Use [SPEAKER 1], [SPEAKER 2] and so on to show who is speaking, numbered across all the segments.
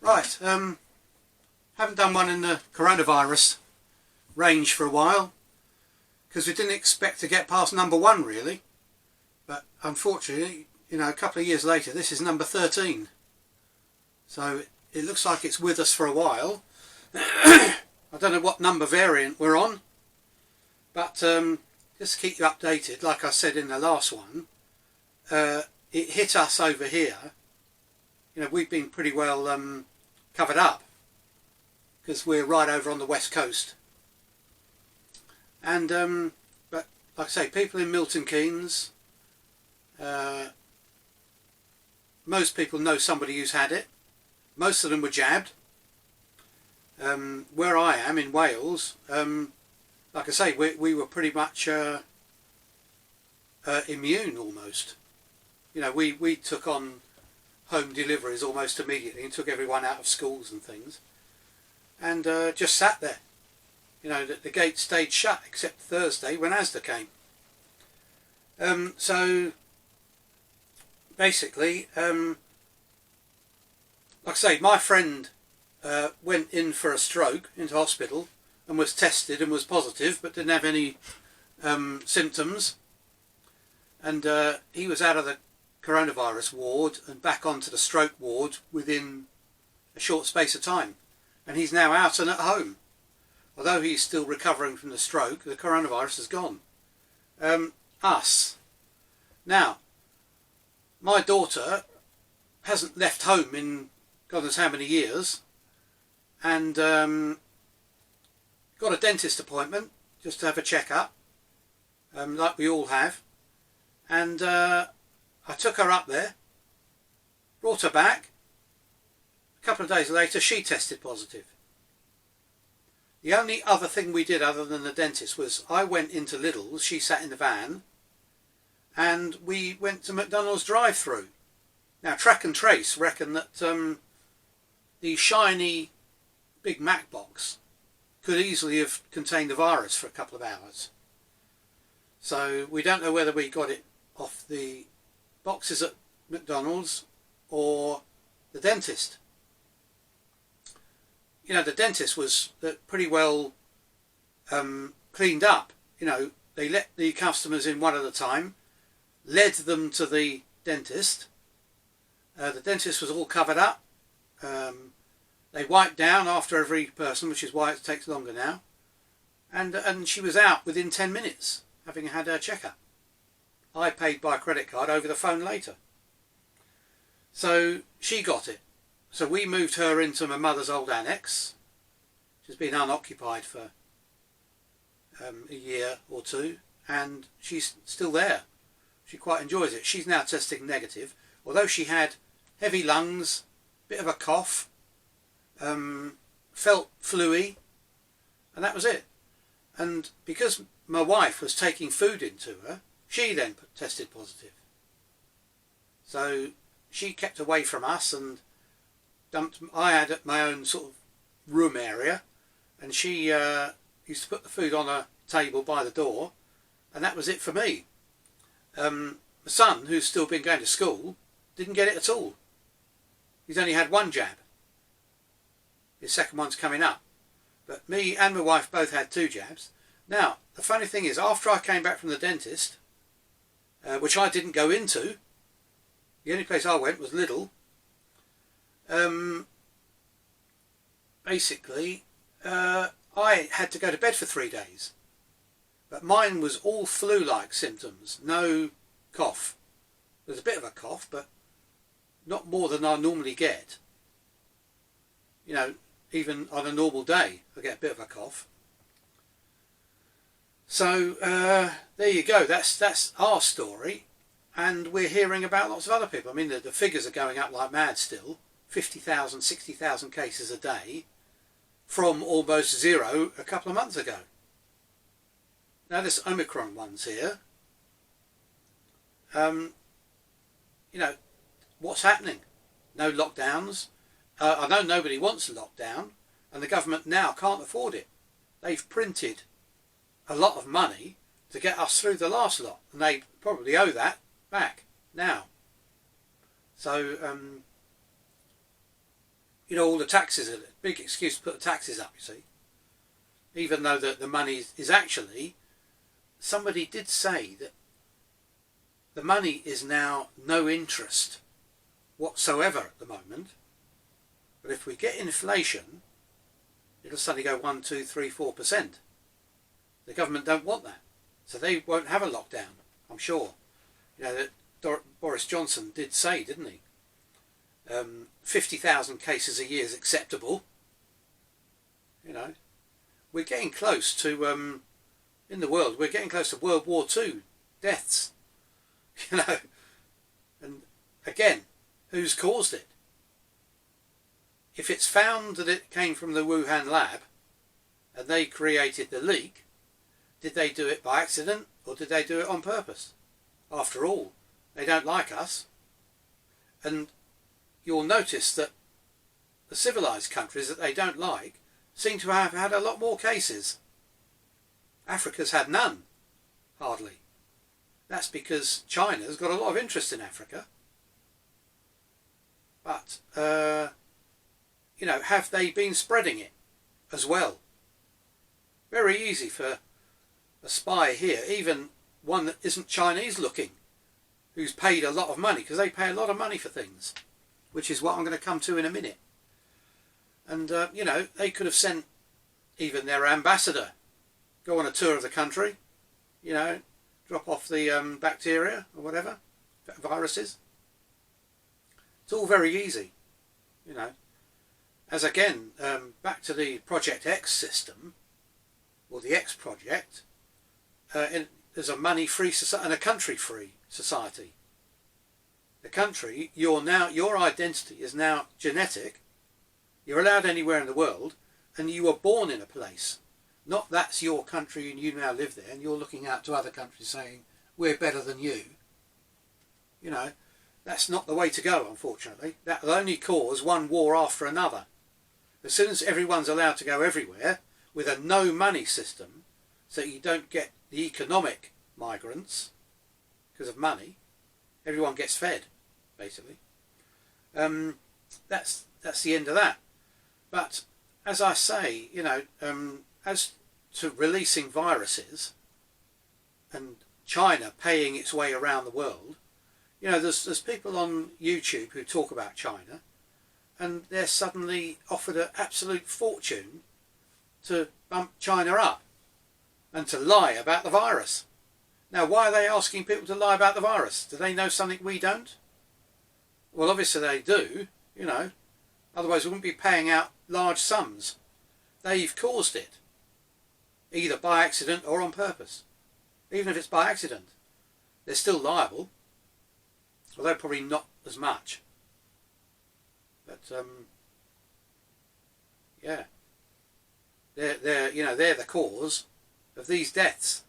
[SPEAKER 1] Right, haven't done one in the coronavirus range for a while because we didn't expect to get past number 1 really, but unfortunately, you know, a couple of years later this is number 13, so it looks like it's with us for a while. I don't know what number variant we're on, but just to keep you updated, like I said in the last one, it hit us over here. You know, we've been pretty well covered up because we're right over on the west coast, and but like I say, people in Milton Keynes, most people know somebody who's had it. Most of them were jabbed. Where I am in Wales, like I say, we were pretty much immune almost. You know, we took on home deliveries almost immediately and took everyone out of schools and things, and just sat there. You know, the gate stayed shut except Thursday when Asda came. So basically, like I say, my friend went in for a stroke into hospital and was tested and was positive but didn't have any symptoms, and he was out of the coronavirus ward and back onto the stroke ward within a short space of time, and he's now out and at home. Although he's still recovering from the stroke, the coronavirus is gone. Us. Now, my daughter hasn't left home in God knows how many years, and got a dentist appointment just to have a check-up, like we all have, and I took her up there, brought her back. A couple of days later she tested positive. The only other thing we did other than the dentist was I went into Lidl's, she sat in the van, and we went to McDonald's drive-through. Now Track and Trace reckon that the shiny Big Mac box could easily have contained the virus for a couple of hours. So we don't know whether we got it off the boxes at McDonald's or the dentist. You know, the dentist was pretty well cleaned up. You know, they let the customers in one at a time, led them to the dentist. The dentist was all covered up. They wiped down after every person, which is why it takes longer now. And she was out within 10 minutes, having had her checkup. I paid by credit card over the phone later. So she got it. So we moved her into my mother's old annex, which has been unoccupied for a year or two, and she's still there. She quite enjoys it. She's now testing negative, although she had heavy lungs, bit of a cough, felt fluey, and that was it. And because my wife was taking food into her, she then tested positive. So she kept away from us and dumped. I had my own sort of room area, and she used to put the food on a table by the door, and that was it for me. My son, who's still been going to school, didn't get it at all. He's only had 1 jab. His second one's coming up. But me and my wife both had 2 jabs. Now, the funny thing is, after I came back from the dentist, which I didn't go into, the only place I went was Lidl, basically, I had to go to bed for 3 days. But mine was all flu-like symptoms, no cough. There's a bit of a cough, but not more than I normally get. You know, even on a normal day, I get a bit of a cough. So there you go. That's our story, and we're hearing about lots of other people. I mean, the figures are going up like mad still. 50,000, 60,000 cases a day, from almost 0 a couple of months ago. Now this Omicron one's here. You know, what's happening? No lockdowns. I know nobody wants a lockdown, and the government now can't afford it. They've printed a lot of money to get us through the last lot, and they probably owe that back now. So you know, all the taxes are a big excuse to put the taxes up, you see. Even though the money is actually, somebody did say that the money is now no interest whatsoever at the moment. But if we get inflation, it'll suddenly go 1, 2, 3, 4%. The government don't want that. So they won't have a lockdown, I'm sure. You know, that Boris Johnson did say, didn't he? 50,000 cases a year is acceptable. You know, we're getting close to, in the world, we're getting close to World War II deaths. You know, and again, who's caused it? If it's found that it came from the Wuhan lab and they created the leak, did they do it by accident or did they do it on purpose? After all, they don't like us. And you'll notice that the civilized countries that they don't like seem to have had a lot more cases. Africa's had none, hardly. That's because China's got a lot of interest in Africa. But, you know, have they been spreading it as well? Very easy for a spy here, even one that isn't Chinese looking, who's paid a lot of money, because they pay a lot of money for things, which is what I'm going to come to in a minute. And, you know, they could have sent even their ambassador, go on a tour of the country, you know, drop off the bacteria or whatever, viruses. It's all very easy, you know. As again, back to the Project X system, or the X project, there's a money-free society and a country-free society. The country, your identity is now genetic. You're allowed anywhere in the world, and you were born in a place. Not that's your country and you now live there, and you're looking out to other countries saying, we're better than you. You know, that's not the way to go, unfortunately. That will only cause one war after another. As soon as everyone's allowed to go everywhere, with a no money system, so you don't get the economic migrants, because of money, everyone gets fed, basically. That's the end of that. But, as I say, you know, as to releasing viruses and China paying its way around the world, you know, there's people on YouTube who talk about China and they're suddenly offered an absolute fortune to bump China up and to lie about the virus. Now, why are they asking people to lie about the virus? Do they know something we don't? Well, obviously they do, you know, otherwise we wouldn't be paying out large sums. They've caused it, either by accident or on purpose. Even if it's by accident, they're still liable, although probably not as much. But yeah, they're the cause of these deaths.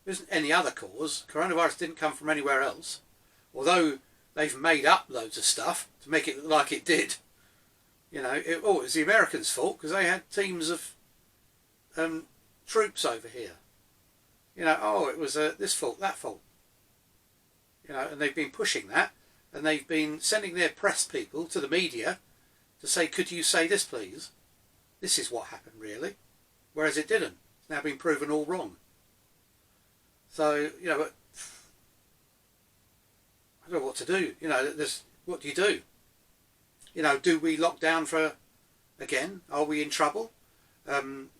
[SPEAKER 1] There isn't any other cause. Coronavirus didn't come from anywhere else, although they've made up loads of stuff to make it look like it did. You know, it was the Americans' fault because they had teams of troops over here. You know, oh, it was this fault, that fault. You know, and they've been pushing that, and they've been sending their press people to the media to say, could you say this, please? This is what happened, really. Whereas it didn't. It's now been proven all wrong. So, you know, but I don't know what to do. You know, what do you do? You know, do we lock down for, again, are we in trouble?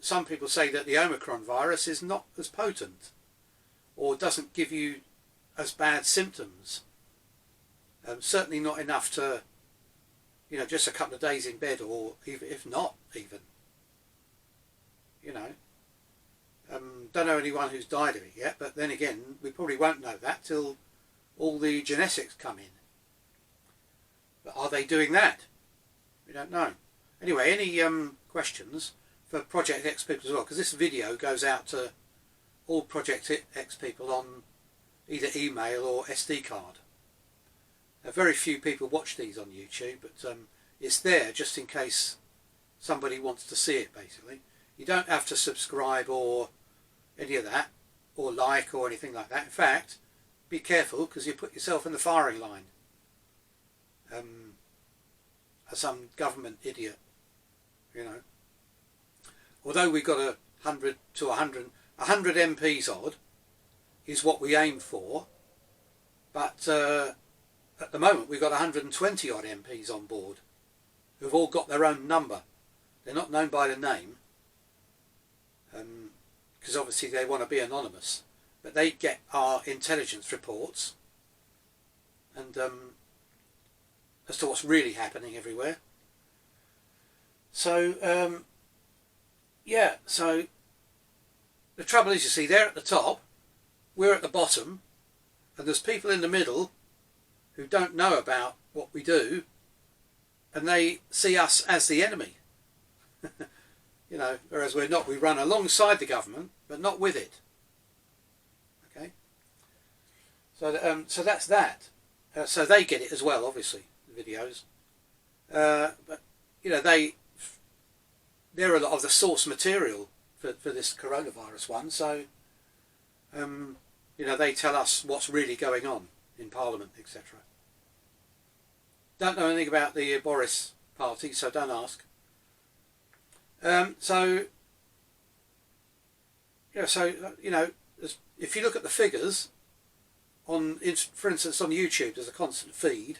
[SPEAKER 1] Some people say that the Omicron virus is not as potent or doesn't give you as bad symptoms. Certainly not enough to, you know, just a couple of days in bed, or even, if not even. You know, don't know anyone who's died of it yet, but then again, we probably won't know that till all the genetics come in. But are they doing that? We don't know. Anyway, any questions for Project X people as well? Because this video goes out to all Project X people on either email or SD card. Very few people watch these on YouTube, but it's there just in case somebody wants to see it, basically. You don't have to subscribe or any of that, or like or anything like that. In fact, be careful because you put yourself in the firing line. some government idiot, you know. Although we got 100 to 100 MPs odd is what we aim for, but at the moment we've got 120 odd MPs on board who've all got their own number. They're not known by the name, because obviously they want to be anonymous, but they get our intelligence reports and as to what's really happening everywhere. So yeah, so the trouble is, you see, they're at the top, we're at the bottom, and there's people in the middle who don't know about what we do, and they see us as the enemy. You know, whereas we're not. We run alongside the government, but not with it. Okay. So so that's that. So they get it as well, obviously, the videos. But you know, they're a lot of the source material for this coronavirus one. So you know, they tell us what's really going on in Parliament, etc. Don't know anything about the Boris party, so don't ask. So yeah, so you know, if you look at the figures on, for instance, on YouTube, there's a constant feed,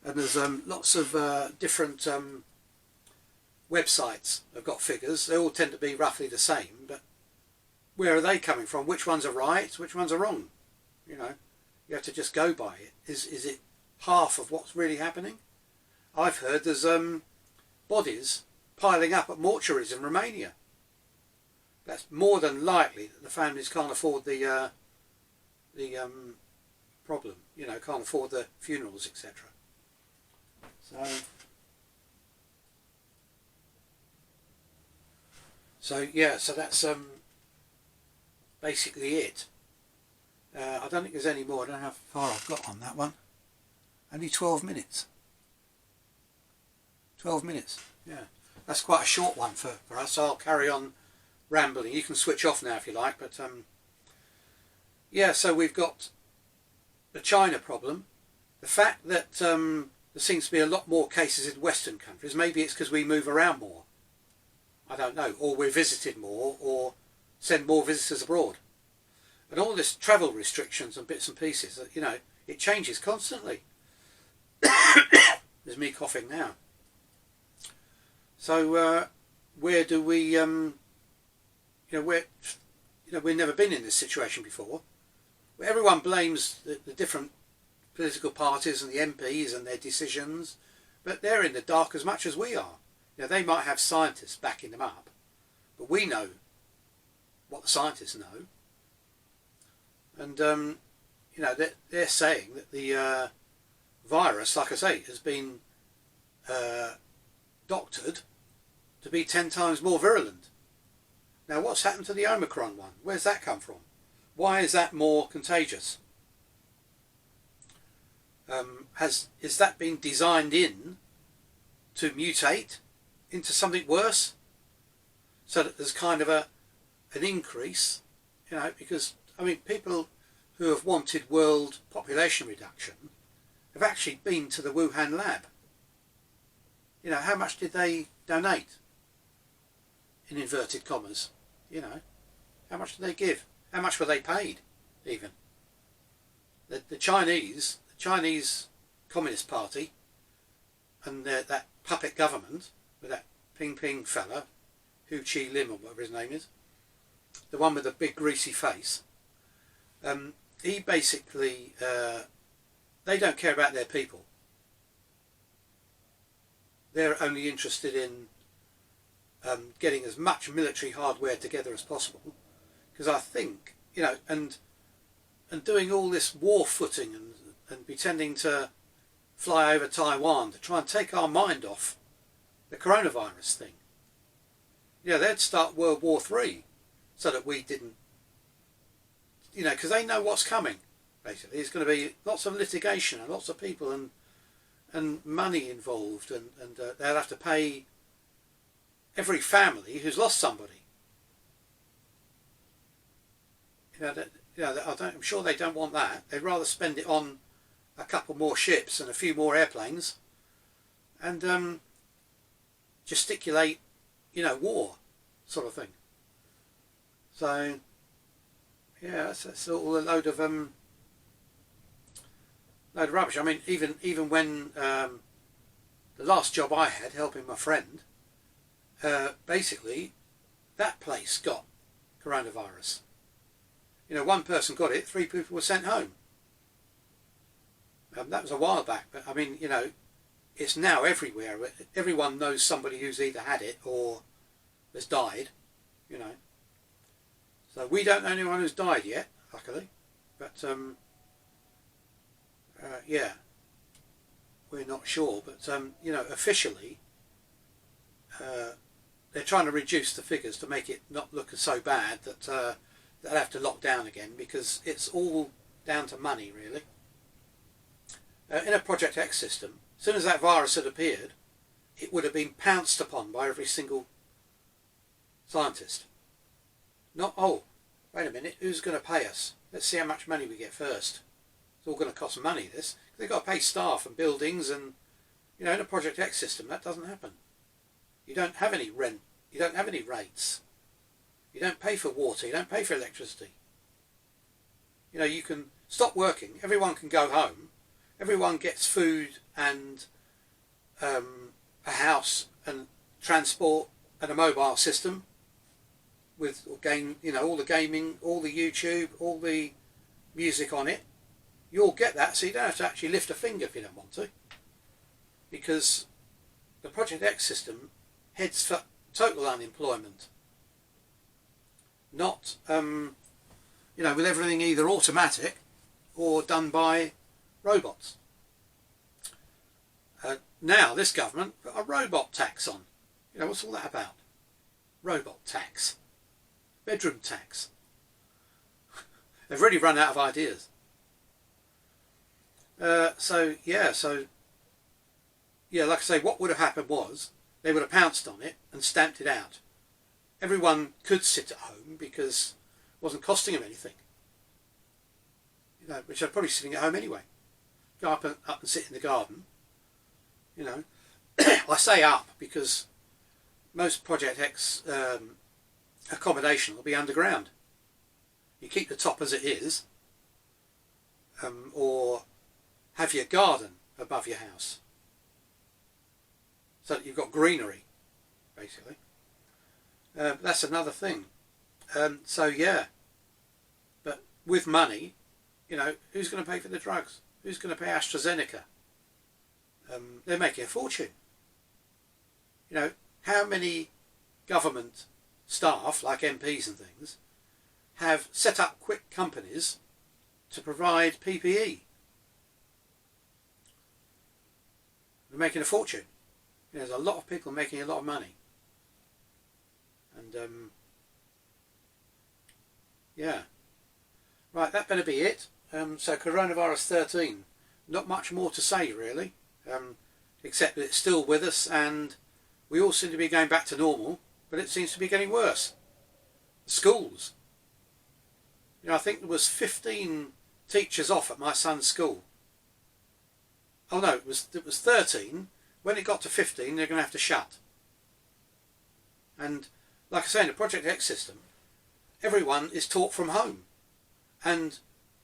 [SPEAKER 1] and there's lots of different websites have got figures. They all tend to be roughly the same, but where are they coming from? Which ones are right? Which ones are wrong? You know, you have to just go by it. Is it half of what's really happening? I've heard there's bodies piling up at mortuaries in Romania. That's more than likely that the families can't afford the problem. You know, can't afford the funerals, etc. So yeah, so that's basically it. I don't think there's any more. I don't know how far I've got on that one. Only 12 minutes. 12 minutes, yeah. That's quite a short one for us, so I'll carry on rambling. You can switch off now if you like, but yeah, so we've got the China problem. The fact that there seems to be a lot more cases in Western countries, maybe it's because we move around more. I don't know, or we're visited more, or send more visitors abroad. And all this travel restrictions and bits and pieces, you know, it changes constantly. There's me coughing now. So where do we, you know, we've never been in this situation before. Where everyone blames the different political parties and the MPs and their decisions, but they're in the dark as much as we are. You know, they might have scientists backing them up, but we know what the scientists know. And you know, they're saying that the virus, like I say, has been doctored to be 10 times more virulent. Now, what's happened to the Omicron one? Where's that come from? Why is that more contagious? Is that been designed in to mutate into something worse, so that there's kind of an increase, you know? Because I mean, people who have wanted world population reduction have actually been to the Wuhan lab. You know, how much did they donate? In inverted commas, you know, how much did they give? How much were they paid, even? The Chinese Communist Party and that puppet government with that Ping fella, Hu Chi Lim or whatever his name is, the one with the big greasy face, he basically, they don't care about their people. They're only interested in getting as much military hardware together as possible, because I think, you know, and doing all this war footing and pretending to fly over Taiwan to try and take our mind off the coronavirus thing. You know, they'd start World War III so that we didn't, you know, because they know what's coming, basically. There's going to be lots of litigation and lots of people and money involved, and they'll have to pay every family who's lost somebody. I'm sure they don't want that. They'd rather spend it on a couple more ships and a few more airplanes and gesticulate, war sort of thing. So yeah, that's all a load of rubbish. I mean, even when the last job I had, helping my friend, basically that place got coronavirus. One person got it, 3 people were sent home. That was a while back, but I mean, it's now everywhere. Everyone knows somebody who's either had it or has died, So we don't know anyone who's died yet, luckily, but yeah, we're not sure. But officially, they're trying to reduce the figures to make it not look so bad that they'll have to lock down again, because it's all down to money, really. In a Project X system, as soon as that virus had appeared, it would have been pounced upon by every single scientist. Not, oh, wait a minute, who's going to pay us? Let's see how much money we get first. It's all going to cost money, this. They've got to pay staff and buildings, and, in a Project X system, that doesn't happen. You don't have any rent. You don't have any rates. You don't pay for water. You don't pay for electricity. You can stop working. Everyone can go home. Everyone gets food and a house and transport and a mobile system with all the gaming, all the YouTube, all the music on it. You all get that, so you don't have to actually lift a finger if you don't want to, because the Project X system heads for total unemployment. Not with everything either automatic or done by robots. Now this government put a robot tax on. What's all that about? Robot tax. Bedroom tax. They've really run out of ideas. So yeah, like I say, what would have happened was they would have pounced on it and stamped it out. Everyone could sit at home because it wasn't costing them anything. Which they're probably sitting at home anyway. Go up and sit in the garden. I say up because most Project X accommodation will be underground. You keep the top as it is, or have your garden above your house, so that you've got greenery, basically. That's another thing. So yeah, but with money, who's going to pay for the drugs? Who's going to pay AstraZeneca? They're making a fortune. How many government staff, like MPs and things, have set up quick companies to provide PPE? They're making a fortune. There's a lot of people making a lot of money. And yeah. Right, that better be it. So coronavirus 13, not much more to say really, except that it's still with us and we all seem to be going back to normal, but it seems to be getting worse. Schools. I think there was 15 teachers off at my son's school. Oh no, it was 13. When it got to 15, they're going to have to shut. And like I say, in the Project X system, everyone is taught from home. And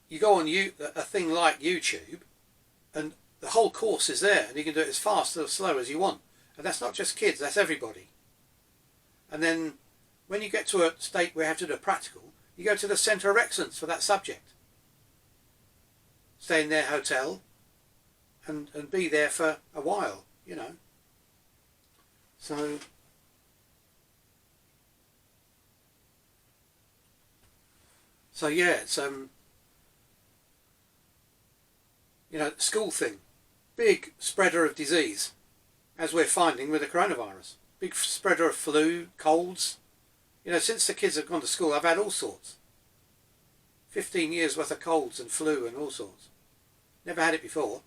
[SPEAKER 1] you go on a thing like YouTube, and the whole course is there, and you can do it as fast or slow as you want. And that's not just kids, that's everybody. And then when you get to a state where you have to do a practical, you go to the Centre of Excellence for that subject. Stay in their hotel and be there for a while, So yeah, it's school thing, big spreader of disease, as we're finding with the coronavirus. Big spreader of flu, colds. Since the kids have gone to school, I've had all sorts. 15 years worth of colds and flu and all sorts. Never had it before.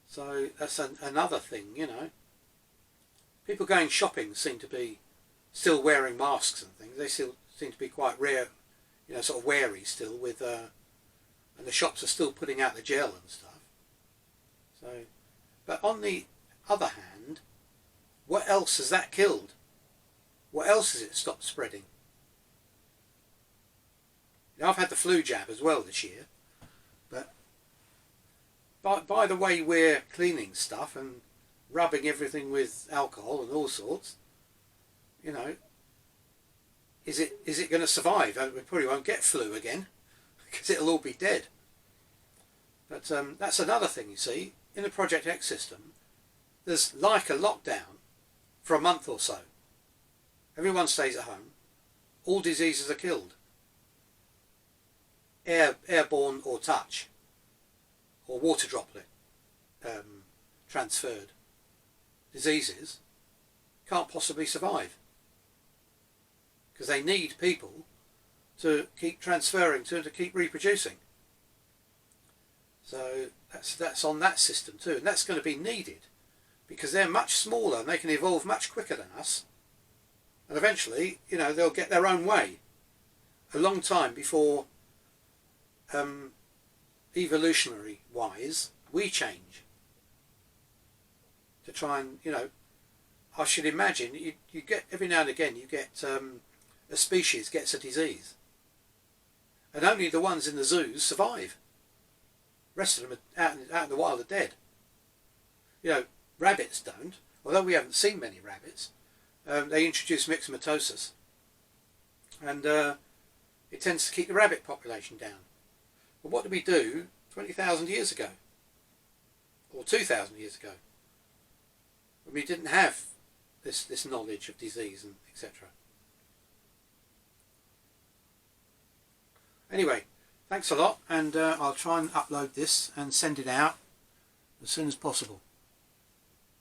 [SPEAKER 1] So that's another thing, People going shopping seem to be still wearing masks and things. They still seem to be quite rare, sort of wary still with, and the shops are still putting out the gel and stuff. So But on the other hand, what else has that killed? What else has it stopped spreading? Now, I've had the flu jab as well this year, but by the way we're cleaning stuff and rubbing everything with alcohol and all sorts, you know, is it going to survive? We probably won't get flu again because it'll all be dead. But that's another thing, you see. In the Project X system, there's like a lockdown for a month or so. Everyone stays at home. All diseases are killed. Airborne or touch or water droplet transferred diseases can't possibly survive because they need people to keep transferring to keep reproducing. So that's on that system too, and that's going to be needed because they're much smaller and they can evolve much quicker than us, and eventually, you know, they'll get their own way a long time before evolutionary wise we change to try and, you know, I should imagine you get every now and again you get a species gets a disease and only the ones in the zoos survive. The rest of them are out in the wild are dead. You know, rabbits don't, although we haven't seen many rabbits. They introduce myxomatosis and it tends to keep the rabbit population down. But what did we do 20,000 years ago? Or 2,000 years ago? When we didn't have this knowledge of disease and etc. Anyway, thanks a lot, and I'll try and upload this and send it out as soon as possible.